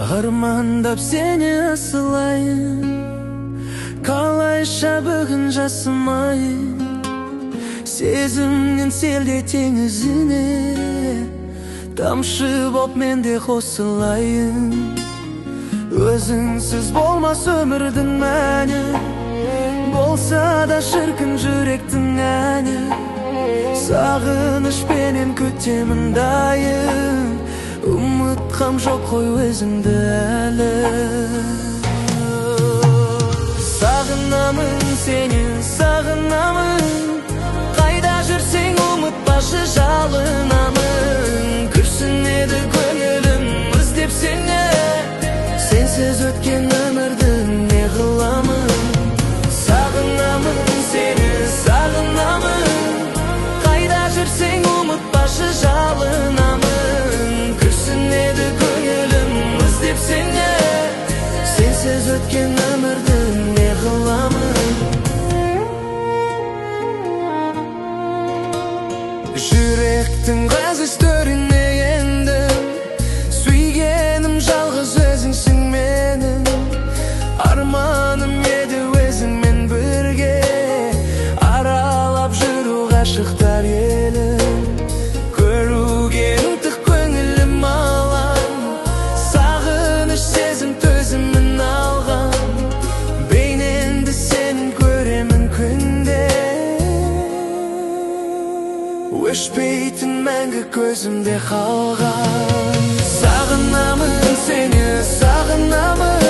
армандап сені асылайын, қалайша бүгін жасымайын, сезімнен селде теңізіне тамшы боп менде қосылайын. Өзіңсіз болмас өмірдің мәні, болса да шіркін жүректің әні. Сағынышпенен күтемін дайын, ұмытқам жоқ қой өзіңді әлі. Сағынамын сені, сағынамын, қайда жүрсең ұмытпашы жалынамын. Күрсінеді көңілім іздеп сені, сенсіз өткен өмірді не қыламын. Сағынамын сені, сағынамын, қайда жүрсең ұмытпашы жалынамын. Күрсінеді көңілім іздеп сені, сенсіз өткен өмірді не қыламын. Жүректің ғазиз төріне ендім, сүйгенім жалғыз өзіңсің менің. Арманым еді өзіңмен бірге аралап жүру ғашықтар елін. Көруге ынтық көңілім алған, сағыныш сезім төзімін алған. Бейнеңді сенің көремін күнде, өшпейтін мәңгі көзімде қалған. Сағынамын сені, сағынамын,